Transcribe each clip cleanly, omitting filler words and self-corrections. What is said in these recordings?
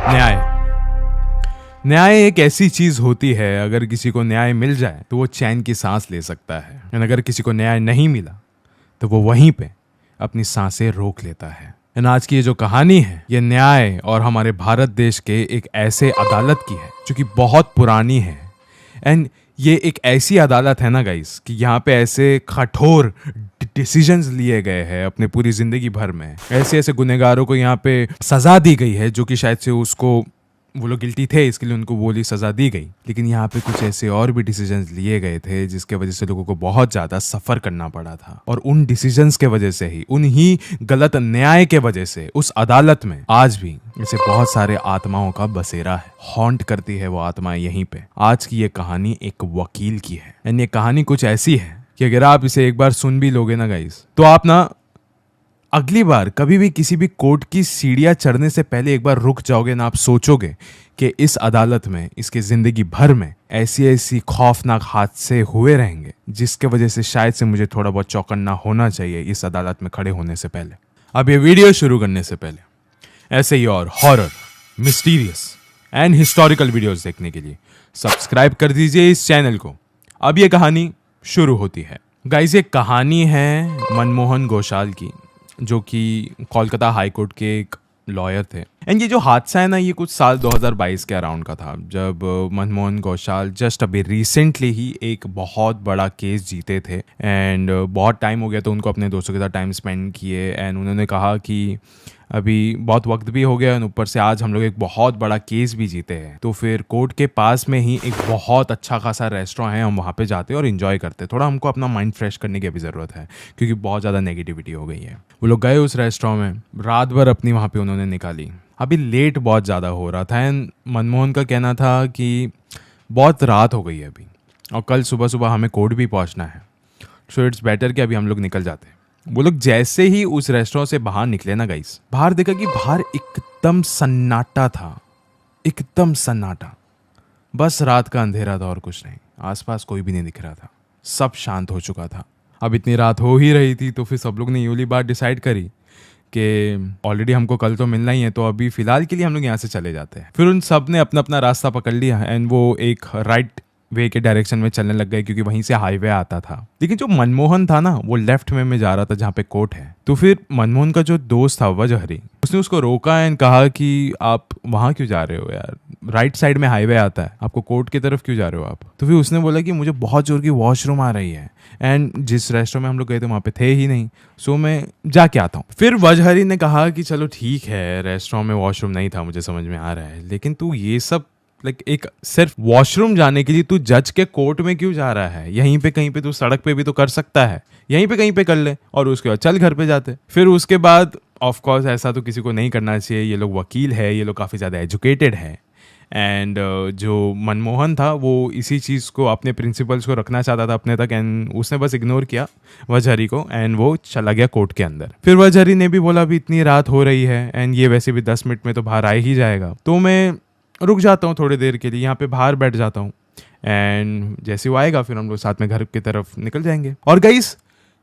न्याय। न्याय एक ऐसी चीज होती है, अगर किसी को न्याय मिल जाए तो वो चैन की सांस ले सकता है, और अगर किसी को न्याय नहीं मिला तो वो वहीं पे अपनी सांसें रोक लेता है। आज की ये जो कहानी है, ये न्याय और हमारे भारत देश के एक ऐसे अदालत की है जो कि बहुत पुरानी है। एंड ये एक ऐसी अदालत है ना गाइस कि यहाँ पे ऐसे कठोर डिसीजंस लिए गए हैं अपने पूरी जिंदगी भर में। ऐसे ऐसे गुनहगारों को यहाँ पे सजा दी गई है जो कि शायद से उसको वो लोग गिल्टी थे, इसके लिए उनको बोली सजा दी गई। लेकिन यहाँ पे कुछ ऐसे और भी डिसीजंस लिए गए थे जिसके वजह से लोगों को बहुत ज्यादा सफर करना पड़ा था। और उन डिसीजंस के वजह से ही, उन्हीं गलत न्याय के वजह से उस अदालत में आज भी ऐसे बहुत सारे आत्माओं का बसेरा है। हॉन्ट करती है वो आत्माएं यहीं पे। आज की ये कहानी एक वकील की है। एंड ये कहानी कुछ ऐसी है कि अगर आप इसे एक बार सुन भी लोगे ना गाइस, तो आप ना अगली बार कभी भी किसी भी कोर्ट की सीढ़ियां चढ़ने से पहले एक बार रुक जाओगे ना, आप सोचोगे कि इस अदालत में इसके जिंदगी भर में ऐसी ऐसी खौफनाक हादसे हुए रहेंगे जिसके वजह से शायद से मुझे थोड़ा बहुत चौकन्ना होना चाहिए इस अदालत में खड़े होने से पहले। अब ये वीडियो शुरू करने से पहले ऐसे ही और horror, mysterious and historical videos देखने के लिए सब्सक्राइब कर दीजिए इस चैनल को। अब ये कहानी शुरू होती है। गाइस, ये कहानी है मनमोहन घोषाल की, जो कि कोलकाता हाई कोर्ट के एक लॉयर थे। एंड ये जो हादसा है ना, ये कुछ साल 2022 के अराउंड का था, जब मनमोहन घोषाल जस्ट अभी रिसेंटली ही एक बहुत बड़ा केस जीते थे। एंड बहुत टाइम हो गया तो उनको अपने दोस्तों के साथ टाइम स्पेंड किए। एंड उन्होंने कहा कि अभी बहुत वक्त भी हो गया और ऊपर से आज हम लोग एक बहुत बड़ा केस भी जीते हैं, तो फिर कोर्ट के पास में ही एक बहुत अच्छा खासा रेस्टोरेंट है, हम वहाँ पे जाते हैं और इन्जॉय करते हैं। थोड़ा हमको अपना माइंड फ्रेश करने की भी ज़रूरत है क्योंकि बहुत ज़्यादा नेगेटिविटी हो गई है। वो लोग गए उस रेस्टोरेंट में, रात भर अपनी वहाँ पे उन्होंने निकाली। अभी लेट बहुत ज़्यादा हो रहा था एंड मनमोहन का कहना था कि बहुत रात हो गई है अभी और कल सुबह सुबह हमें कोर्ट भी पहुँचना है, सो इट्स बेटर कि अभी हम लोग निकल जाते हैं। वो लोग जैसे ही उस रेस्टोरेंट से बाहर निकले ना गाइस, बाहर देखा कि बाहर एकदम सन्नाटा था, एकदम सन्नाटा। बस रात का अंधेरा था और कुछ नहीं, आसपास कोई भी नहीं दिख रहा था, सब शांत हो चुका था। अब इतनी रात हो ही रही थी तो फिर सब लोग ने ये वाली बात डिसाइड करी कि ऑलरेडी हमको कल तो मिलना ही है, तो अभी फिलहाल के लिए हम लोग यहाँ से चले जाते हैं। फिर उन सब ने अपना अपना रास्ता पकड़ लिया एंड वो एक राइट वे के डायरेक्शन में चलने लग गए क्योंकि वहीं से हाईवे आता था। लेकिन जो मनमोहन था ना, वो लेफ्ट में जा रहा था जहाँ पे कोर्ट है। तो फिर मनमोहन का जो दोस्त था वजहरी, उसने उसको रोका एंड कहा कि आप वहाँ क्यों जा रहे हो यार, राइट साइड में हाईवे आता है, आपको कोर्ट की तरफ क्यों जा रहे हो आप। तो फिर उसने बोला कि मुझे बहुत जोर की वॉशरूम आ रही है एंड जिस रेस्टोरेंट में हम लोग गए थे वहाँ पे थे ही नहीं, सो मैं जाके आता हूँ। फिर वजहरी ने कहा कि चलो ठीक है, रेस्टोरेंट में वॉशरूम नहीं था, मुझे समझ में आ रहा है, लेकिन तू ये सब एक सिर्फ वॉशरूम जाने के लिए तू जज के कोर्ट में क्यों जा रहा है? यहीं पे कहीं पे तू सड़क पे भी तो कर सकता है, यहीं पे कहीं पे कर ले और उसके बाद चल घर पे जाते। फिर उसके बाद ऑफ कोर्स ऐसा तो किसी को नहीं करना चाहिए, ये लोग वकील है, ये लोग काफ़ी ज़्यादा एजुकेटेड है। एंड जो मनमोहन था वो इसी चीज़ को, अपने प्रिंसिपल्स को रखना चाहता था अपने तक, एंड उसने बस इग्नोर किया वजहरी को एंड वो चला गया कोर्ट के अंदर। फिर वजहरी ने भी बोला अभी इतनी रात हो रही है एंड ये वैसे भी 10 मिनट में तो बाहर आ ही जाएगा, तो मैं रुक जाता हूँ थोड़ी देर के लिए, यहाँ पे बाहर बैठ जाता हूँ एंड जैसे वो आएगा फिर हम लोग साथ में घर की तरफ निकल जाएंगे। और गाइस,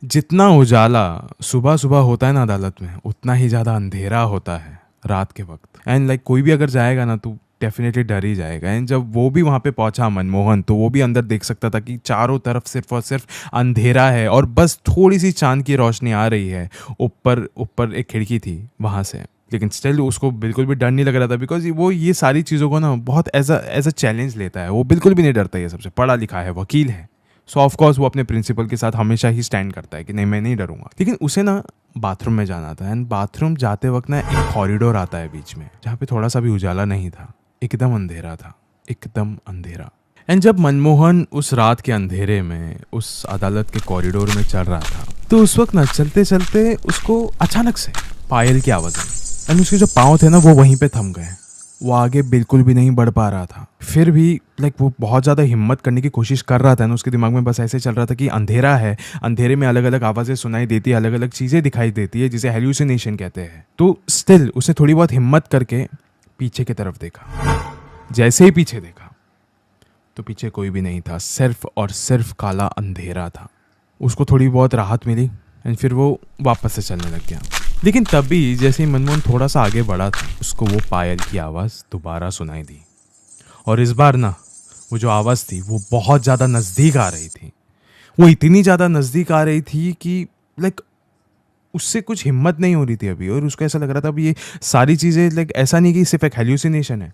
जितना उजाला सुबह सुबह होता है ना अदालत में, उतना ही ज़्यादा अंधेरा होता है रात के वक्त। एंड कोई भी अगर जाएगा ना तो डेफिनेटली डर ही जाएगा। एंड जब वो भी वहाँ पे पहुँचा मनमोहन, तो वो भी अंदर देख सकता था कि चारों तरफ सिर्फ और सिर्फ अंधेरा है और बस थोड़ी सी चांद की रोशनी आ रही है। ऊपर एक खिड़की थी वहाँ से, लेकिन स्टिल उसको बिल्कुल भी डर नहीं लग रहा था बिकॉज वो ये सारी चीज़ों को ना बहुत एज अ चैलेंज लेता है। वो बिल्कुल भी नहीं डरता, ये सबसे पढ़ा लिखा है, वकील है, सो ऑफ कोर्स वो अपने प्रिंसिपल के साथ हमेशा ही स्टैंड करता है कि नहीं मैं नहीं डरूंगा। लेकिन उसे ना बाथरूम में जाना था एंड बाथरूम जाते वक्त ना एक कॉरिडोर आता है बीच में जहाँ पे थोड़ा सा भी उजाला नहीं था, एकदम अंधेरा था, एकदम अंधेरा। एंड जब मनमोहन उस रात के अंधेरे में उस अदालत के कॉरिडोर में चल रहा था, तो उस वक्त ना चलते चलते उसको अचानक से पायल की आवाज़ आई एंड उसके जो पाँव थे ना वो वहीं पे थम गए। वो आगे बिल्कुल भी नहीं बढ़ पा रहा था। फिर भी वो बहुत ज़्यादा हिम्मत करने की कोशिश कर रहा था ना, उसके दिमाग में बस ऐसे चल रहा था कि अंधेरा है, अंधेरे में अलग अलग आवाज़ें सुनाई देती है, अलग अलग चीज़ें दिखाई देती है जिसे हेल्यूसिनेशन कहते हैं। तो स्टिल उसने थोड़ी बहुत हिम्मत करके पीछे की तरफ देखा। जैसे ही पीछे देखा तो पीछे कोई भी नहीं था, सिर्फ और सिर्फ काला अंधेरा था। उसको थोड़ी बहुत राहत मिली एंड फिर वो वापस से चलने लग गया। लेकिन तभी जैसे ही मनमोहन थोड़ा सा आगे बढ़ा था, उसको वो पायल की आवाज़ दोबारा सुनाई दी। और इस बार ना वो जो आवाज़ थी वो बहुत ज़्यादा नज़दीक आ रही थी। वो इतनी ज़्यादा नज़दीक आ रही थी कि लाइक उससे कुछ हिम्मत नहीं हो रही थी अभी, और उसको ऐसा लग रहा था अभी ये सारी चीज़ें लाइक ऐसा नहीं कि सिर्फ एक हेल्यूसिनेशन है,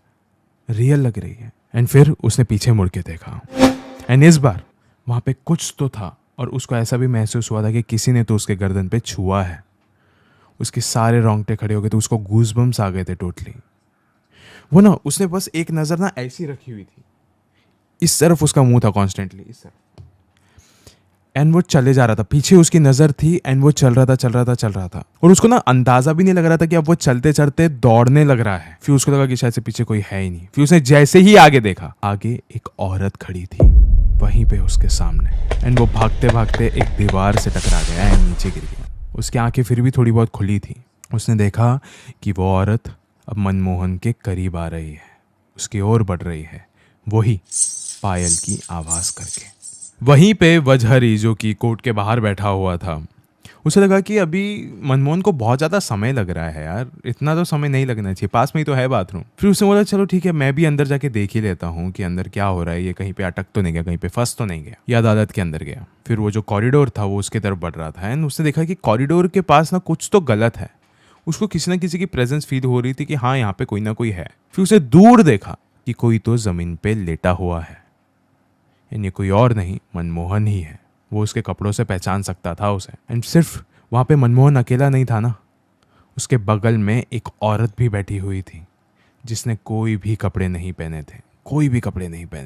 रियल लग रही है। एंड फिर उसने पीछे मुड़ के देखा, एंड इस बार वहाँ पे कुछ तो था, और उसको ऐसा भी महसूस हुआ था कि किसी ने तो उसके गर्दन पे छुआ है। उसके सारे रोंगटे खड़े हो गए थे, उसको गूज़बम्स आ गए थे टोटली। वो ना उसने बस एक नज़र ना ऐसी रखी हुई थी, इस तरफ उसका मुंह था कॉन्स्टेंटली, इस तरफ, एंड वो चले जा रहा था, पीछे उसकी नज़र थी, एंड वो चल रहा था, और उसको ना अंदाज़ा भी नहीं लग रहा था कि अब वो चलते चलते दौड़ने लग रहा है। फिर उसको लगा कि शायद से पीछे कोई है ही नहीं। फिर उसने जैसे ही आगे देखा, आगे एक औरत खड़ी थी वहीं पे उसके सामने, एंड वो भागते भागते एक दीवार से टकरा गया एंड नीचे गिर गया। उसकी आंखें फिर भी थोड़ी बहुत खुली थी। उसने देखा कि वो औरत अब मनमोहन के करीब आ रही है, उसकी ओर बढ़ रही है, वही पायल की आवाज़ करके। वहीं पे वजहरी जो कि कोर्ट के बाहर बैठा हुआ था, उसे लगा कि अभी मनमोहन को बहुत ज़्यादा समय लग रहा है यार, इतना तो समय नहीं लगना चाहिए, पास में ही तो है बाथरूम। फिर उसने बोला चलो ठीक है, मैं भी अंदर जाके देख ही लेता हूँ कि अंदर क्या हो रहा है, ये कहीं पे अटक तो नहीं गया, कहीं पे फंस तो नहीं गया। ये अदालत के अंदर गया। फिर वो जो कॉरिडोर था वो उसके तरफ बढ़ रहा था, एंड उसने देखा कि कॉरिडोर के पास ना कुछ तो गलत है। उसको किसी ना किसी की प्रेजेंस फील हो रही थी कि हाँ यहाँ पे कोई ना कोई है। फिर उसे दूर देखा कि कोई तो ज़मीन पे लेटा हुआ है, ये कोई और नहीं मनमोहन ही है। वो उसके कपड़ों से पहचान सकता था उसे। एंड सिर्फ वहाँ पे मनमोहन अकेला नहीं था ना, उसके बगल में एक औरत भी बैठी हुई थी जिसने कोई भी कपड़े नहीं पहने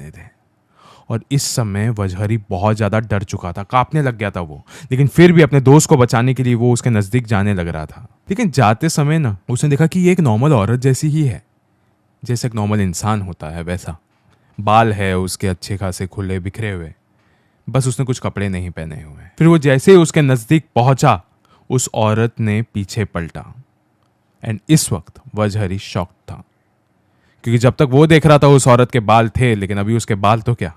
थे। और इस समय वजहरी बहुत ज़्यादा डर चुका था, कांपने लग गया था वो, लेकिन फिर भी अपने दोस्त को बचाने के लिए वो उसके नज़दीक जाने लग रहा था। लेकिन जाते समय ना उसने देखा कि ये एक नॉर्मल औरत जैसी ही है, जैसे एक नॉर्मल इंसान होता है वैसा। बाल है उसके अच्छे खासे खुले बिखरे हुए, बस उसने कुछ कपड़े नहीं पहने हुए। फिर वो जैसे ही उसके नज़दीक पहुंचा, उस औरत ने पीछे पलटा, एंड इस वक्त वजहरी शॉक था, क्योंकि जब तक वो देख रहा था उस औरत के बाल थे, लेकिन अभी उसके बाल तो क्या,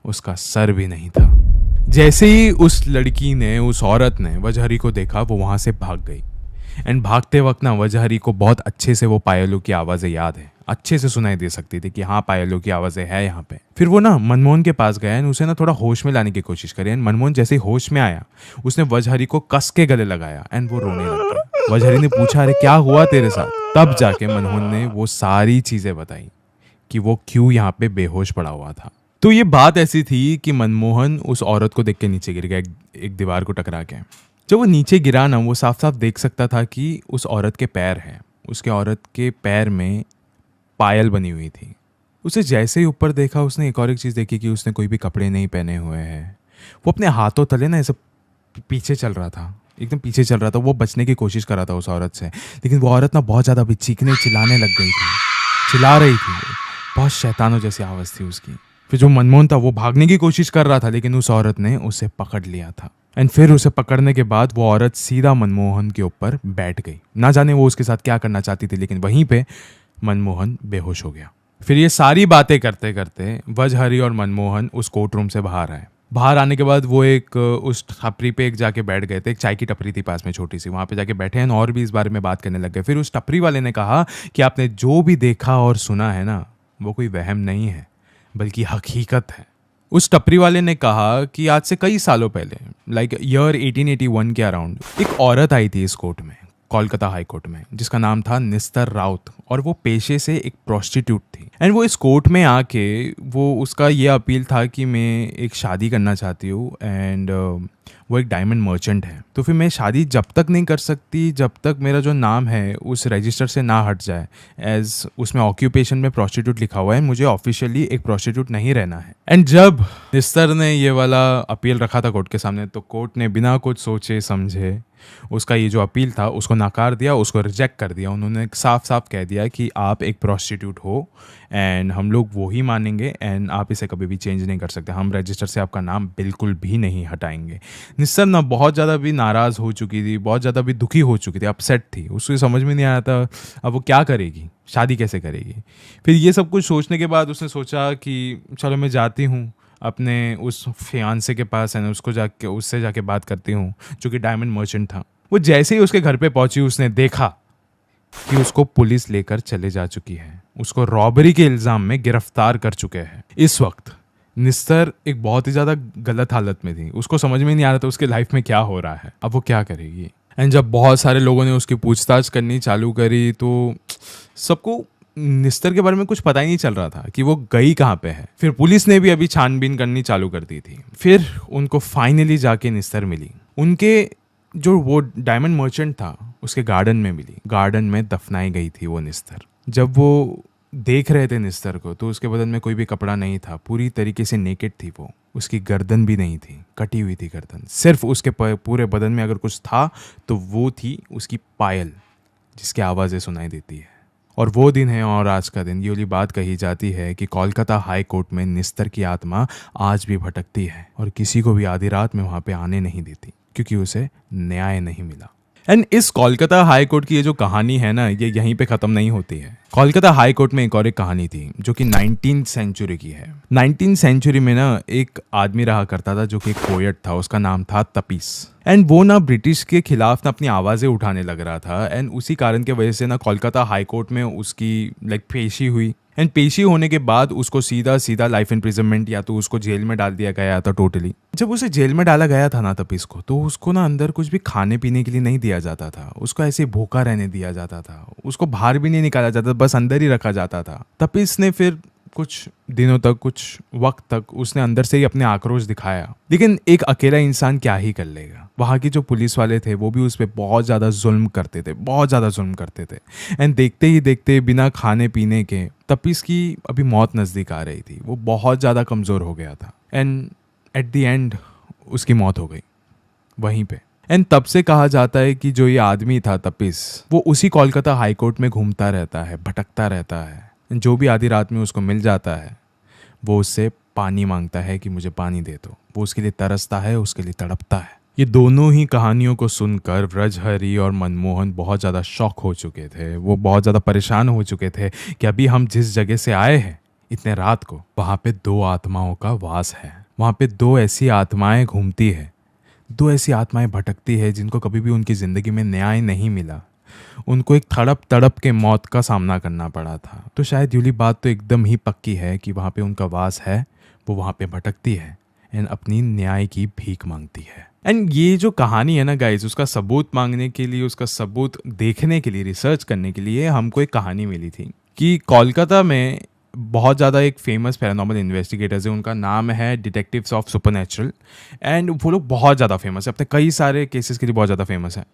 उसका सर भी नहीं था। जैसे ही उस लड़की ने, उस औरत ने वजहरी को देखा, वो वहां से भाग गई। एंड भागते वक्त ना वजहरी को बहुत अच्छे से वो पायलों की आवाज़ें याद है, अच्छे से सुनाई दे सकती थी कि हाँ पायलों की आवाज़ें है यहाँ पे। फिर वो ना मनमोहन के पास गया एंड उसे ना थोड़ा होश में लाने की कोशिश करी। एंड मनमोहन जैसे ही होश में आया, उसने वजहरी को कस के गले लगाया एंड वो रोने लग गया। वजहरी ने पूछा अरे क्या हुआ तेरे साथ? तब जाके मनमोहन ने वो सारी चीज़ें बताई कि वो क्यों यहाँ पे बेहोश पड़ा हुआ था। तो ये बात ऐसी थी कि मनमोहन उस औरत को देख के नीचे गिर गया, एक दीवार को टकरा के। जब वो नीचे गिरा ना, वो साफ साफ देख सकता था कि उस औरत के पैर हैं, उसके औरत के पैर में पायल बनी हुई थी। उसे जैसे ही ऊपर देखा, उसने एक और एक चीज़ देखी कि उसने कोई भी कपड़े नहीं पहने हुए हैं। वो अपने हाथों तले ना ऐसे पीछे चल रहा था, एकदम पीछे चल रहा था। वो बचने की कोशिश कर रहा था उस औरत से, लेकिन वो औरत ना बहुत ज़्यादा भी चीखने चिल्लाने लग गई थी, चिल्ला रही थी, बहुत शैतानों जैसी आवाज़ थी उसकी। फिर जो मनमोहन था वो भागने की कोशिश कर रहा था, लेकिन उस औरत ने उसे पकड़ लिया था। एंड फिर उसे पकड़ने के बाद वो औरत सीधा मनमोहन के ऊपर बैठ गई। ना जाने वो उसके साथ क्या करना चाहती थी, लेकिन वहीं पे मनमोहन बेहोश हो गया। फिर ये सारी बातें करते करते वजहरी और मनमोहन उस कोर्ट रूम से बाहर आए। बाहर आने के बाद वो एक उस टपरी पे एक जाके बैठ गए थे। एक चाय की टपरी थी पास में छोटी सी, वहाँ पे जाके बैठे हैं और भी इस बारे में बात करने लग गए। फिर उस टपरी वाले ने कहा कि आपने जो भी देखा और सुना है ना, वो कोई वहम नहीं है बल्कि हकीकत है। उस टपरी वाले ने कहा कि आज से कई सालों पहले, लाइक ईयर 1881 के अराउंड, एक औरत आई थी इस कोर्ट में, कोलकाता हाई कोर्ट में, जिसका नाम था निस्तर राउत, और वो पेशे से एक प्रोस्टिट्यूट थी। एंड वो इस कोर्ट में आके वो उसका ये अपील था कि मैं एक शादी करना चाहती हूँ, एंड वो एक डायमंड मर्चेंट है, तो फिर मैं शादी जब तक नहीं कर सकती जब तक मेरा जो नाम है उस रजिस्टर से ना हट जाए, एज उसमें ऑक्यूपेशन में प्रोस्टिट्यूट लिखा हुआ है, मुझे ऑफिशियली एक प्रोस्टिट्यूट नहीं रहना है। एंड जब निस्तर ने ये वाला अपील रखा था कोर्ट के सामने, तो कोर्ट ने बिना कुछ सोचे समझे उसका ये जो अपील था उसको नकार दिया, उसको रिजेक्ट कर दिया। उन्होंने साफ साफ कह दिया कि आप एक प्रोस्टिट्यूट हो एंड हम लोग वो ही मानेंगे, एंड आप इसे कभी भी चेंज नहीं कर सकते, हम रजिस्टर से आपका नाम बिल्कुल भी नहीं हटाएंगे। निस्तर ना बहुत ज़्यादा भी नाराज़ हो चुकी थी, बहुत ज़्यादा भी दुखी हो चुकी थी, अपसेट थी। उसको समझ में नहीं आया था अब वो क्या करेगी, शादी कैसे करेगी। फिर ये सब कुछ सोचने के बाद उसने सोचा कि चलो मैं जाती हूँ अपने उस फियांसे के पास है ना, उसको जाके उससे जाके बात करती हूँ, जो कि डायमंड मर्चेंट था। वो जैसे ही उसके घर पे पहुंची उसने देखा कि उसको पुलिस लेकर चले जा चुकी है, उसको रॉबरी के इल्जाम में गिरफ्तार कर चुके हैं। इस वक्त निस्तर एक बहुत ही ज़्यादा गलत हालत में थी, उसको समझ में नहीं आ रहा था उसके लाइफ में क्या हो रहा है, अब वो क्या करेगी। एंड जब बहुत सारे लोगों ने उसकी पूछताछ करनी चालू करी तो सबको निस्तर के बारे में कुछ पता ही नहीं चल रहा था कि वो गई कहाँ पे है। फिर पुलिस ने भी अभी छानबीन करनी चालू कर दी थी। फिर उनको फाइनली जाके निस्तर मिली, उनके जो वो डायमंड मर्चेंट था उसके गार्डन में मिली, गार्डन में दफनाई गई थी वो निस्तर। जब वो देख रहे थे निस्तर को तो उसके बदन में कोई भी कपड़ा नहीं था, पूरी तरीके से नेकेड थी वो, उसकी गर्दन भी नहीं थी, कटी हुई थी गर्दन। सिर्फ उसके पूरे बदन में अगर कुछ था तो वो थी उसकी पायल, जिसकी आवाज़ें सुनाई देती है। और वो दिन है और आज का दिन, ये वाली बात कही जाती है कि कोलकाता हाई कोर्ट में निस्तर की आत्मा आज भी भटकती है और किसी को भी आधी रात में वहाँ पे आने नहीं देती क्योंकि उसे न्याय नहीं मिला। एंड इस कोलकाता हाई कोर्ट की ये जो कहानी है ना, ये यहीं पे ख़त्म नहीं होती है। कोलकाता हाई कोर्ट में एक और एक कहानी थी जो कि 19th सेंचुरी की है। 19th सेंचुरी में ना एक आदमी रहा करता था जो कि एक पोएट था, उसका नाम था तपीस। एंड वो ना ब्रिटिश के खिलाफ ना अपनी आवाज़ें उठाने लग रहा था। एंड उसी कारण की वजह से ना कोलकाता हाई कोर्ट में उसकी पेशी हुई। एंड पेशी होने के बाद उसको सीधा लाइफ इम्प्रिजनमेंट या तो उसको जेल में डाल दिया गया था टोटली। जब उसे जेल में डाला गया था ना तपीस को, तो उसको ना अंदर कुछ भी खाने पीने के लिए नहीं दिया जाता था, उसको ऐसे भूखा रहने दिया जाता था, उसको बाहर भी नहीं निकाला जाता, बस अंदर ही रखा जाता था। तपीस ने फिर कुछ दिनों तक, कुछ वक्त तक उसने अंदर से ही अपने आक्रोश दिखाया, लेकिन एक अकेला इंसान क्या ही कर लेगा। वहाँ की जो पुलिस वाले थे वो भी उस पर बहुत ज़्यादा जुल्म करते थे, बहुत ज़्यादा जुल्म करते थे। एंड देखते ही देखते बिना खाने पीने के तपीस की अभी मौत नज़दीक आ रही थी, वो बहुत ज़्यादा कमज़ोर हो गया था। एंड एट द एंड उसकी मौत हो गई वहीं पे। एंड तब से कहा जाता है कि जो ये आदमी था तपीस, वो उसी कोलकाता हाई कोर्ट में घूमता रहता है, भटकता रहता है। जो भी आधी रात में उसको मिल जाता है वो उससे पानी मांगता है कि मुझे पानी दे दो। वो उसके लिए तरसता है, उसके लिए तड़पता है। ये दोनों ही कहानियों को सुनकर व्रजहरी और मनमोहन बहुत ज़्यादा शॉक हो चुके थे। वो बहुत ज़्यादा परेशान हो चुके थे कि अभी हम जिस जगह से आए हैं इतने रात को, वहाँ पे 2 आत्माओं का वास है। वहाँ पे 2 ऐसी आत्माएं घूमती है, 2 ऐसी आत्माएं भटकती है जिनको कभी भी उनकी ज़िंदगी में न्याय नहीं मिला। उनको एक तड़प तड़प के मौत का सामना करना पड़ा था। तो शायद यूली बात तो एकदम ही पक्की है कि वहाँ पे उनका वास है, वो वहाँ पे भटकती है एंड अपनी न्याय की भीख मांगती है। एंड ये जो कहानी है ना गाइस, उसका सबूत मांगने के लिए, उसका सबूत देखने के लिए, रिसर्च करने के लिए हमको एक कहानी मिली थी कि कोलकाता में बहुत ज़्यादा एक फेमस पैरानॉर्मल इन्वेस्टिगेटर्स है, उनका नाम है डिटेक्टिव्स ऑफ सुपरनैचुरल। एंड वो लोग बहुत ज़्यादा फेमस है, अपने कई सारे केसेस के लिए बहुत ज़्यादा फेमस है।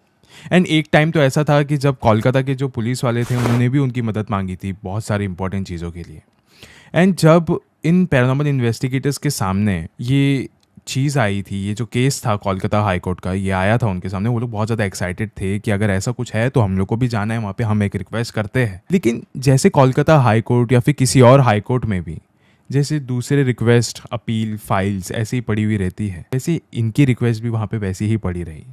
एंड एक टाइम तो ऐसा था कि जब कोलकाता के जो पुलिस वाले थे उन्होंने भी उनकी मदद मांगी थी बहुत सारी इंपॉर्टेंट चीज़ों के लिए। एंड जब इन पैरानॉर्मल इन्वेस्टिगेटर्स के सामने ये चीज़ आई थी, ये जो केस था कोलकाता हाई कोर्ट का, ये आया था उनके सामने, वो लोग बहुत ज़्यादा एक्साइटेड थे कि अगर ऐसा कुछ है तो हम लोग को भी जाना है वहाँ पे, हम एक रिक्वेस्ट करते हैं। लेकिन जैसे कोलकाता हाई कोर्ट या फिर किसी और हाई कोर्ट में भी जैसे दूसरे रिक्वेस्ट, अपील फाइल्स ऐसे ही पड़ी हुई रहती है, वैसे इनकी रिक्वेस्ट भी वहाँ पे वैसी ही पड़ी रही,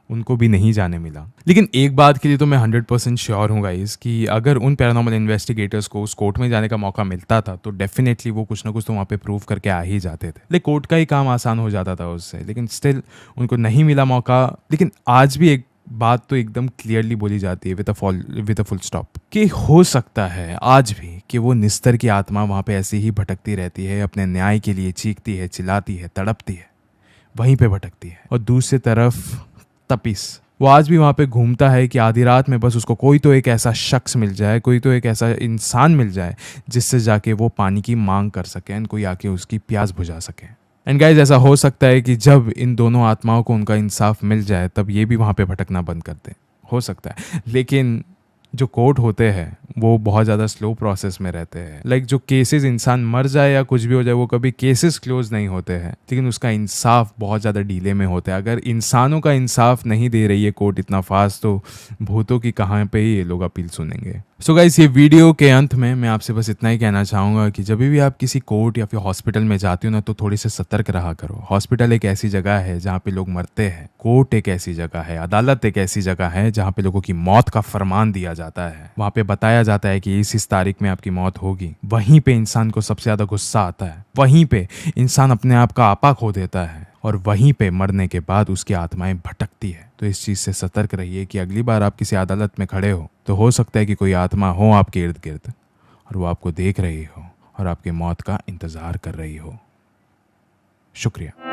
उनको भी नहीं जाने मिला। लेकिन एक बात के लिए तो मैं 100% श्योर हूँ गाइस कि अगर उन पैरानॉर्मल इन्वेस्टिगेटर्स को उस कोर्ट में जाने का मौका मिलता था तो डेफिनेटली वो कुछ ना कुछ तो वहाँ पे प्रूव करके आ ही जाते थे। लेकिन कोर्ट का ही काम आसान हो जाता था उससे, लेकिन स्टिल उनको नहीं मिला मौका। लेकिन आज भी एक बात तो एकदम क्लियरली बोली जाती है विद अ फुल स्टॉप कि हो सकता है आज भी कि वो निस्तर की आत्मा वहाँ पे ऐसे ही भटकती रहती है, अपने न्याय के लिए चीखती है, चिल्लाती है, तड़पती है, वहीं पे भटकती है। और दूसरी तरफ तपीस, वो आज भी वहाँ पे घूमता है कि आधी रात में बस उसको कोई तो एक ऐसा शख्स मिल जाए, कोई तो एक ऐसा इंसान मिल जाए जिससे जाके वो पानी की मांग कर सके एंड कोई आके उसकी प्यास बुझा सके। एंड गाइज ऐसा हो सकता है कि जब इन दोनों आत्माओं को उनका इंसाफ मिल जाए तब ये भी वहाँ पे भटकना बंद कर दें, हो सकता है। लेकिन जो कोर्ट होते हैं वो बहुत ज़्यादा स्लो प्रोसेस में रहते हैं। लाइक जो केसेस इंसान मर जाए या कुछ भी हो जाए वो कभी केसेस क्लोज नहीं होते हैं, लेकिन उसका इंसाफ बहुत ज़्यादा डीले में होता है। अगर इंसानों का इंसाफ नहीं दे रही है कोर्ट इतना फास्ट, तो भूतों की कहाँ पे ही ये लोग अपील सुनेंगे। सो गाइस, ये वीडियो के अंत में मैं आपसे बस इतना ही कहना चाहूँगा कि जब भी आप किसी कोर्ट या फिर हॉस्पिटल में जाते हो ना, तो थोड़ी से सतर्क रहा करो। हॉस्पिटल एक ऐसी जगह है जहाँ पे लोग मरते हैं, कोर्ट एक ऐसी जगह है, अदालत एक ऐसी जगह है जहाँ पे लोगों की मौत का फरमान दिया जाता है। वहाँ पे बताया जाता है कि इस तारीख में आपकी मौत होगी। वहीं पे इंसान को सबसे ज़्यादा गुस्सा आता है, वहीं पे इंसान अपने आप का आपा खो देता है और वहीं पे मरने के बाद उसकी आत्माएं भटकती है। तो इस चीज़ से सतर्क रहिए कि अगली बार आप किसी अदालत में खड़े हो तो हो सकता है कि कोई आत्मा हो आपके इर्द गिर्द और वो आपको देख रही हो और आपकी मौत का इंतज़ार कर रही हो। शुक्रिया।